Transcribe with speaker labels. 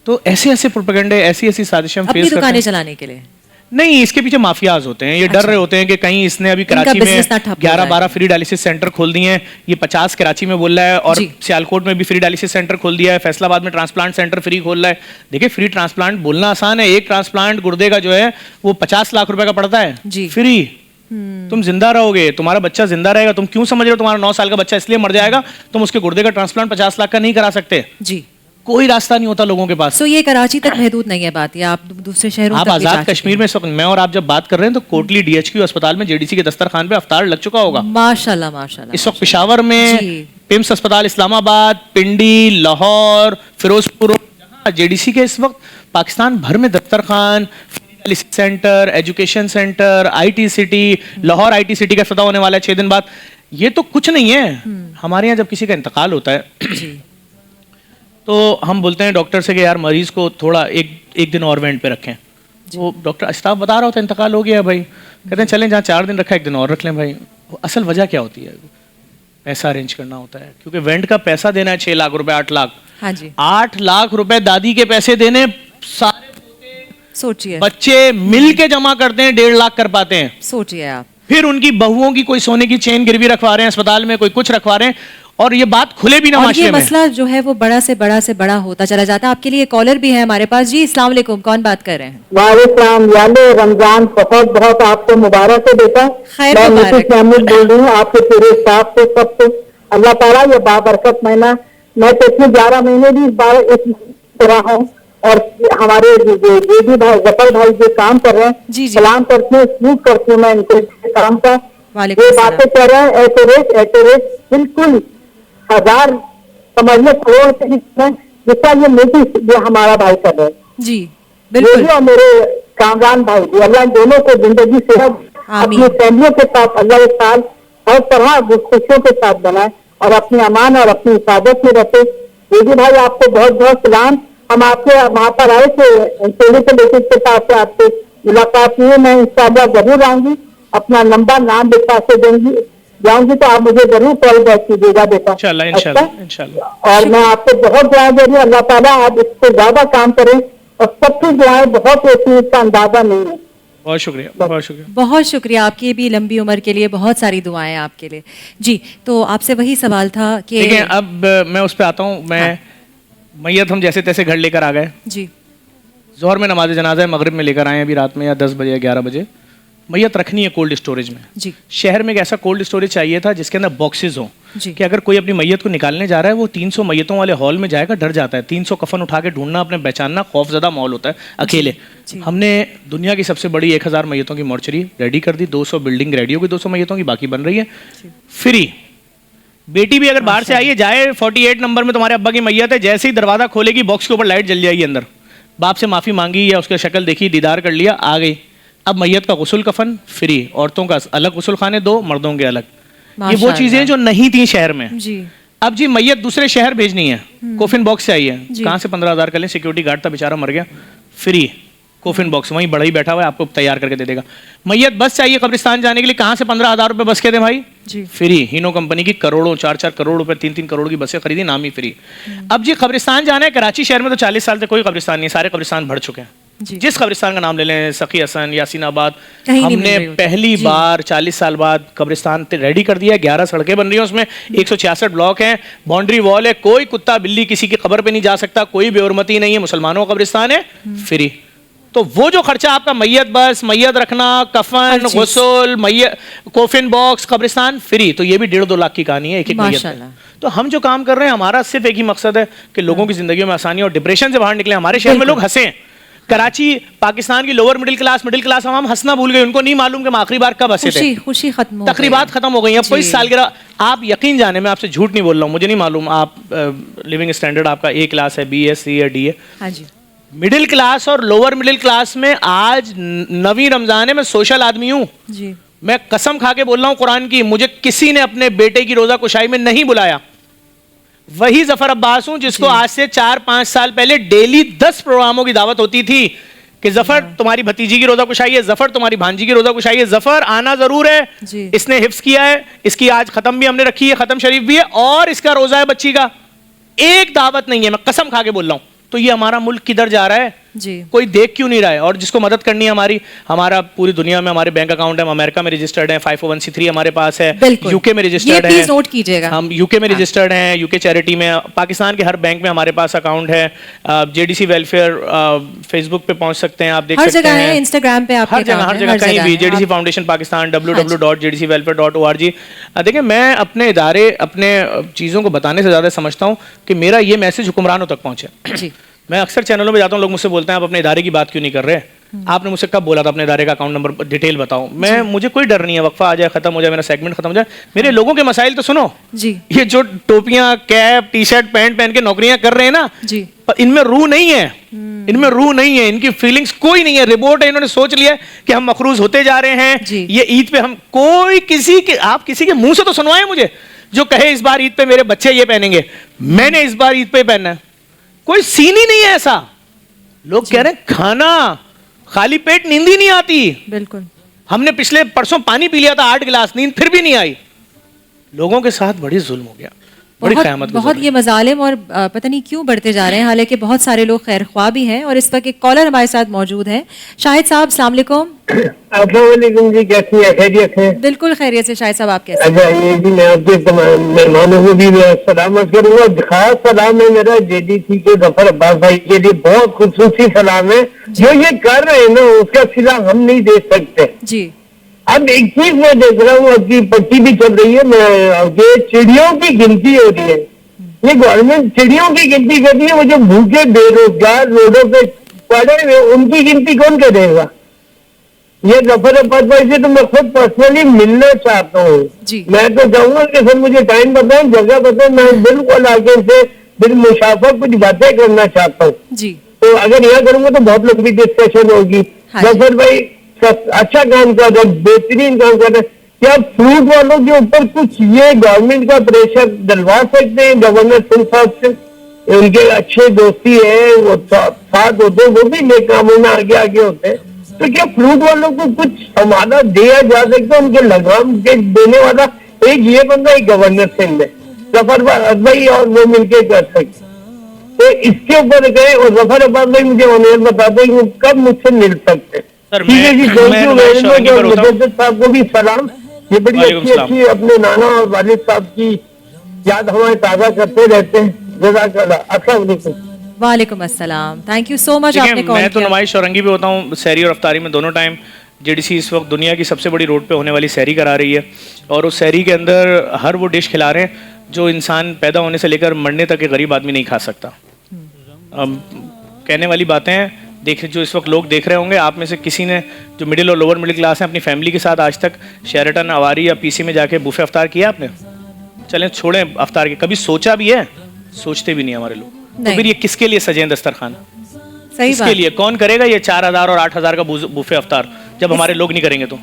Speaker 1: तो ऐसे ऐसे प्रोपेगेंडे, ऐसी ऐसी साजिशें हम फेस
Speaker 2: अपनी
Speaker 1: करते
Speaker 2: दुकानें
Speaker 1: हैं।
Speaker 2: चलाने के लिए
Speaker 1: नहीं, इसके पीछे माफियाज होते हैं, ये डर रहे होते हैं कि कहीं इसने अभी कराची में 11-12 फ्री डायलिसिस सेंटर खोल दिए हैं, ये 50 कराची में बोल रहा है, और सियालकोट में भी फ्री डायलिसिस सेंटर खोल दिया है, फैसलाबाद में ट्रांसप्लांट सेंटर फ्री खोल रहा है। देखिए, फ्री ट्रांसप्लांट बोलना आसान है, एक ट्रांसप्लांट गुर्दे का जो है वो 50 लाख रुपए का पड़ता है फ्री। तुम जिंदा रहोगे, तुम्हारा बच्चा जिंदा रहेगा, तुम क्यों समझ रहे हो तुम्हारा 9 साल का बच्चा इसलिए मर जाएगा तुम उसके गुर्दे का ट्रांसप्लांट 50 लाख का नहीं करा सकते
Speaker 2: जी?
Speaker 1: कोई रास्ता नहीं होता लोगों के पास।
Speaker 2: तो ये कराची तक महदूद नहीं है बात, या आप दूसरे शहरों
Speaker 1: आप
Speaker 2: तक भी जा
Speaker 1: आजाद
Speaker 2: चुके
Speaker 1: कश्मीर में इस वक्त मैं और आप जब बात कर रहे हैं तो कोटली डीएचक्यू अस्पताल में जेडीसी के दस्तरखान पे अफ्तार लग चुका होगा।
Speaker 2: माशाल्लाह माशाल्लाह।
Speaker 1: इस वक्त पेशावर में
Speaker 2: जी।
Speaker 1: पिम्स अस्पताल, इस्लामाबाद, पिंडी, लाहौर, फिरोजपुर, जहां जेडीसी के इस वक्त पाकिस्तान भर में दस्तरखान, centre, education centre, IT city, Lahore IT city का इफ्तिताह होने वाला है 6 दिन बाद। ये तो कुछ नहीं है। हमारे यहाँ जब किसी का इंतकाल होता है तो हम बोलते हैं डॉक्टर से कि यार मरीज को थोड़ा एक दिन और वेंट पे रखें। वो डॉक्टर स्टाफ बता रहा होता है इंतकाल हो गया भाई, कहते हैं चलें जहाँ 4 दिन रखा है 1 दिन और रख लें भाई। असल वजह क्या होती है? पैसा अरेंज करना होता है, क्योंकि वेंट का पैसा देना है 6 लाख रुपए, 8 लाख।
Speaker 2: हाँ जी।
Speaker 1: 8 लाख रुपए दादी के पैसे देने, सारे
Speaker 2: सोचिए
Speaker 1: बच्चे मिल के जमा करते हैं, 1.5 लाख कर पाते हैं।
Speaker 2: सोचिए आप,
Speaker 1: फिर उनकी बहुओं की कोई सोने की चेन गिरवी रखवा रहे हैं अस्पताल में, कोई कुछ रखवा रहे हैं, और ये बात खुले भी ना माशरे में।
Speaker 2: ये मसला जो है वो बड़ा से बड़ा होता चला जाता है। आपके लिए कॉलर भी है हमारे पास। जी अस्सलाम वालेकुम, कौन बात कर रहे हैं?
Speaker 3: वालेकुम, याले रमजान बहुत बहुत आपको मुबारक है बेटा।
Speaker 2: खैर
Speaker 3: मैं
Speaker 2: मुबारक।
Speaker 3: महमूद बोल रही हूँ, आपके पूरे स्टाफ से, सबसे अल्लाह ताला ये बाबरकत महीना, मैं तो इसमें 11 महीने भी इस बार इस तरह हूँ, और हमारे भी भाई जफर भाई जो काम कर रहे हैं, सलाम करती हूँ, स्लूट करती हूँ मैं इनको काम का। ये बातें कर रहे हैं एटोरेट बिल्कुल 1000 समझने करोड़ के जितना ये मोदी ये हमारा भाई कर रहे हैं
Speaker 2: जी बिल्कुल।
Speaker 3: और मेरे कामरान भाई भी, अल्लाह दोनों को जिंदगी से अपनी फैमिलियों के साथ अल्लाह एक साल हर तरह खुशियों के साथ बनाए और अपनी अमान और अपनी हिफाजत में रखे। मोदी भाई आपको बहुत बहुत सलाम। हम आपके वहाँ पर आए थे टेलीपोलिटिक्स के पास से, आपसे मुलाकात हुई, मैं इंशाल्लाह जरूर आऊंगी, अपना लंबा नाम लिखा के दूंगी, जाऊंगी तो आप मुझे जरूर कॉल बैक कीजिएगा बेटा। इंशाल्लाह। और मैं आपको बहुत दुआ दे रही हूँ, अल्लाह ताला आप इससे ज्यादा काम करें, और सबकी दुआएं बहुत होती है, इसका अंदाजा नहीं है।
Speaker 1: बहुत शुक्रिया, बहुत शुक्रिया,
Speaker 2: बहुत शुक्रिया। आपकी भी लंबी उम्र के लिए बहुत सारी दुआएं आपके लिए। जी, तो आपसे वही सवाल था कि
Speaker 1: ठीक है, अब मैं उस पर आता हूँ। मैं मैयत हम जैसे तैसे घर लेकर आ गए
Speaker 2: जी,
Speaker 1: जोहर में नमाज जनाजा मगरिब में लेकर आए, अभी रात में या 10 बजे या 11 बजे। मैयत रखनी है कोल्ड स्टोरेज में
Speaker 2: जी।
Speaker 1: शहर में एक ऐसा कोल्ड स्टोरेज चाहिए था जिसके अंदर बॉक्सेस हों, कि अगर कोई अपनी मैयत को निकालने जा रहा है वो 300 मैयतों वाले हॉल में जाएगा, डर जाता है। 300 कफन उठा के ढूंढना, अपने पहचानना खौफजदा माहौल होता है अकेले। हमने दुनिया की सबसे बड़ी 1000 मैयतों की मॉर्चरी रेडी कर दी, 200 बिल्डिंग रेडी होगी 200 मैयतों की, बाकी बन रही है फ्री। बेटी भी अगर बाहर से आई है जाए, 48 नंबर में तुम्हारे अब्बा की मैयत है, जैसे ही दरवाजा खोलेगी बॉक्स के ऊपर लाइट जल जाएगी अंदर। बाप से माफी मांगी या उसकी शक्ल देखी, दीदार कर लिया, आ गई। अब मैयत का गुस्ल कफन फ्री, औरतों का अलग गुस्ल खाने, 2 मर्दों के अलग। ये वो चीजें जो नहीं थी शहर में
Speaker 2: जी।
Speaker 1: अब जी मैयत दूसरे शहर भेजनी है, कोफिन बॉक्स चाहिए, कहाँ से 15,000 कर लें, सिक्योरिटी गार्ड था बेचारा मर गया, फ्री कोफिन बॉक्स वहीं बड़ा ही बैठा हुआ है, आपको तैयार करके दे देगा। मैयत बस चाहिए कब्रिस्तान जाने के लिए, कहाँ से 15,000 रुपए बस के दें भाई जी, फ्री। हीनो कंपनी की करोड़ों, 4-4 करोड़ रुपए, 3-3 करोड़ की बसें खरीदी, नाम ही फ्री। अब जी कब्रिस्तान जाना है, कराची शहर में तो 40 साल से कोई कब्रिस्तान नहीं, सारे कब्रिस्तान भर चुके हैं। जिस कब्रिस्तान का नाम ले लें, सखी हसन, यासीनाबाद, हमने पहली बार 40 साल बाद कब्रिस्तान रेडी कर दिया है। 11 सड़कें बन रही हैं उसमें, 166 ब्लॉक हैं, बाउंड्री वॉल है, कोई कुत्ता बिल्ली किसी की कब्र पे नहीं जा सकता, कोई बेहरमती नहीं है, मुसलमानों का कब्रिस्तान है, फ्री। तो वो जो खर्चा आपका मैयत बस, मैयत रखना, कफन, गुस्ल, मैयत, कोफिन बॉक्स, कब्रिस्तान फ्री, तो ये भी 1.5-2 लाख की कहानी है एक एक मैयत। तो हम जो काम कर रहे हैं हमारा सिर्फ एक ही मकसद है कि लोगों की जिंदगी में आसानी और डिप्रेशन से बाहर निकले। हमारे शहर में लोग हंसे, कराची पाकिस्तान की लोअर मिडिल क्लास हम हंसना भूल गए, उनको नहीं मालूम कि हम आखिरी बार कब हंसे थे।
Speaker 2: खुशी खत्म,
Speaker 1: तकरीबात खत्म हो गई। अब कोई सालगिरह, आप यकीन जाने, मैं आपसे झूठ नहीं बोल रहा हूँ, मुझे नहीं मालूम आप लिविंग स्टैंडर्ड आपका A क्लास है, B है, C है, D है। हाँ जी। मिडिल क्लास और लोअर मिडिल क्लास में आज 9वीं रमजान है, मैं सोशल आदमी हूँ जी। मैं कसम खा के बोल रहा हूँ कुरान की, मुझे किसी ने अपने बेटे की रोजा कुशाई में नहीं बुलाया। वही जफर अब्बास हूं जिसको आज से 4-5 साल पहले डेली 10 प्रोग्रामों की दावत होती थी कि जफर तुम्हारी भतीजी की रोजा कुशाई है, जफर तुम्हारी भांजी की रोजा कुशाई है, जफर आना जरूर है, इसने हिफ्स किया है, इसकी आज खत्म भी हमने रखी है, खत्म शरीफ भी है, और इसका रोजा है बच्ची का। एक दावत नहीं है, मैं कसम खा के बोल रहा हूं, तो ये हमारा मुल्क किधर जा रहा है,
Speaker 2: जी
Speaker 1: कोई देख क्यों नहीं रहा है। और जिसको मदद करनी है हमारी, हमारा पूरी दुनिया में हमारे बैंक अकाउंट है, हम अमेरिका में रजिस्टर्ड है, 501c3 हमारे पास है,
Speaker 2: बिल्कुल।
Speaker 1: यूके में
Speaker 2: ये
Speaker 1: रजिस्टर्ड
Speaker 2: प्लीज
Speaker 1: है,
Speaker 2: नोट कीजिएगा।
Speaker 1: हम यूके में रजिस्टर्ड हैं, यूके चैरिटी में, पाकिस्तान के हर बैंक में हमारे पास अकाउंट है, जेडीसी वेलफेयर फेसबुक पे पहुंच सकते हैं, आप देख
Speaker 2: हर
Speaker 1: सकते
Speaker 2: जगह
Speaker 1: हैं,
Speaker 2: है, इंस्टाग्राम पे आपके
Speaker 1: हर जगह
Speaker 2: account
Speaker 1: हर
Speaker 2: है,
Speaker 1: जगह कहीं भी
Speaker 2: है।
Speaker 1: जेडीसी
Speaker 2: आप-
Speaker 1: फाउंडेशन पाकिस्तान www.jdcwelfare.org। देखिए मैं अपने इदारे अपने चीज़ों को बताने से ज़्यादा समझता हूँ कि मेरा ये मैसेज हुक्मरानों तक पहुँचे।
Speaker 2: जी
Speaker 1: मैं अक्सर चैनलों में जाता हूँ, लोग मुझसे बोलते हैं आप अपने इदारे की बात क्यों नहीं कर रहे। आपने मुझसे कब बोला था अपने इदारे का अकाउंट नंबर डिटेल बताओ। मैं मुझे कोई डर नहीं है, वक्फा आ जाए, खत्म हो जाए, मेरा सेगमेंट खत्म हो जाए, मेरे लोगों के मसाइल तो सुनो।
Speaker 2: जी
Speaker 1: ये जो टोपियां कैप टी शर्ट पैंट पहन के नौकरियां कर रहे हैं ना,
Speaker 2: जी
Speaker 1: पर इनमें रूह नहीं है, इनमें रूह नहीं है, इनकी फीलिंग्स कोई नहीं है, रिपोर्ट है, इन्होंने सोच लिया है कि हम मखरूज होते जा रहे हैं।
Speaker 2: जी।
Speaker 1: ये ईद पे हम कोई किसी के, आप किसी के मुंह से तो सुनवाए मुझे जो कहे इस बार ईद पे मेरे बच्चे ये पहनेंगे, मैंने इस बार ईद पे पहनना है। कोई सीन ही नहीं है ऐसा। लोग कह रहे हैं खाना खाली पेट नींद ही नहीं आती।
Speaker 2: बिल्कुल
Speaker 1: हमने पिछले परसों पानी पी लिया था 8 गिलास, नींद फिर भी नहीं आई। लोगों के साथ बड़ी जुल्म हो गया, बड़ी क़यामत गुजर
Speaker 2: बहुत
Speaker 1: गई।
Speaker 2: ये मजालिम और पता नहीं क्यों बढ़ते जा रहे हैं, हालांकि बहुत सारे लोग खैर ख्वाह भी हैं। और इस वक्त एक कॉलर हमारे साथ मौजूद है, शाहिद साहब अस्सलाम वालेकुम।
Speaker 3: अस्सलाम जी, कैसी है, खैरियत है?
Speaker 2: बिल्कुल खैरियत से। शाहिद साहब आप कैसे हैं?
Speaker 3: अच्छा, ये जी मैं आपके तमाम मेहमानों को भी मैं सलामत करूंगा। खास सलाम है मेरा जेडीसी के जफर अब्बास भाई के लिए, बहुत खुसूसी सलाम है। जो ये कर रहे हैं ना उसका सिला हम नहीं दे सकते।
Speaker 2: जी
Speaker 3: अब एक चीज मैं देख रहा हूँ, आपकी पट्टी भी चल रही है, मैं ये चिड़ियों की गिनती हो रही है। ये गवर्नमेंट चिड़ियों की गिनती कर रही है, वो जो भूखे बेरोजगार रोडों पे पड़े हुए उनकी गिनती कौन करेगा? ये जफर अब्बास भाई से तो मैं खुद पर्सनली मिलना चाहता हूँ।
Speaker 2: जी।
Speaker 3: मैं तो चाहूंगा कि सर मुझे टाइम बताएं, जगह बताएं, मैं बिल्कुल आगे से बिल मुशाफा कुछ बातें करना चाहता हूँ।
Speaker 2: जी
Speaker 3: तो अगर यह करूंगा तो बहुत लंबी डिस्कशन होगी।
Speaker 2: हाँ जी।
Speaker 3: जफर भाई अच्छा काम कर रहे, बेहतरीन काम कर रहे। क्या फ्रूट वालों के ऊपर कुछ ये गवर्नमेंट का प्रेशर डलवा सकते हैं गवर्नर सिंह साहब से? उनके अच्छे दोस्ती है, वो साथ होते, वो भी नेक कामों में आगे आगे होते हैं। तो क्या फ्रूट वालों को कुछ हमारा दिया जा सकता है? उनके लगाम के देने वाला एक ये बंदा ही गवर्नर सिंह है, जफर भाई और वो मिलके कर सकते। तो इसके ऊपर गए और जफर अब्बास भाई मुझे ऑनर बता दें कि वो कब मुझसे मिल सकते हैं।
Speaker 1: सर,
Speaker 3: ठीक है जी, थैंक
Speaker 1: मैं
Speaker 3: यू
Speaker 1: नुमाइश
Speaker 3: वेरी मच।
Speaker 1: शौरंगी
Speaker 3: और
Speaker 1: पर होता हूं।
Speaker 3: मुजद्दिद साहब को भी सलाम। ये बड़ी
Speaker 1: वालेकुम
Speaker 3: अच्छी
Speaker 1: सलाम।
Speaker 3: अच्छी अपने नाना और वालिद साहब की याद हमारे ताज़ा करते रहते हैं। जज़ाकल्लाह। अस्सलाम वालेकुम।
Speaker 2: वालेकुम अस्सलाम, थैंक यू सो मच
Speaker 1: देखिए,
Speaker 2: आपने कॉल
Speaker 1: मैं तो
Speaker 2: किया।
Speaker 1: नुमाइश शौरंगी पे होता हूँ, सहरी और अफ्तारी में दोनों टाइम। जेडीसी इस वक्त दुनिया की सबसे बड़ी रोड पे होने वाली सहरी करा रही है, और उस सहरी के अंदर हर वो डिश खिला रहे हैं जो इंसान पैदा होने से लेकर मरने तक एक गरीब आदमी नहीं खा सकता। कहने वाली बातें हैं, देख जो इस वक्त लोग देख रहे होंगे, आप में से किसी ने जो मिडिल और लोअर मिडिल क्लास है, अपनी फैमिली के साथ आज तक शेरटन, अवारी या पीसी में जाके बुफे अफ्तार किया आपने? चलें छोड़ें अफ्तार के, कभी सोचा भी है? सोचते भी नहीं हमारे लोग। तो
Speaker 2: नहीं।
Speaker 1: फिर ये किसके लिए सजे दस्तरखान?
Speaker 2: सही
Speaker 1: इसके
Speaker 2: बात।
Speaker 1: लिए कौन करेगा ये 4000 और 8000 का बुफे अफ्तार जब हमारे लोग नहीं करेंगे तो?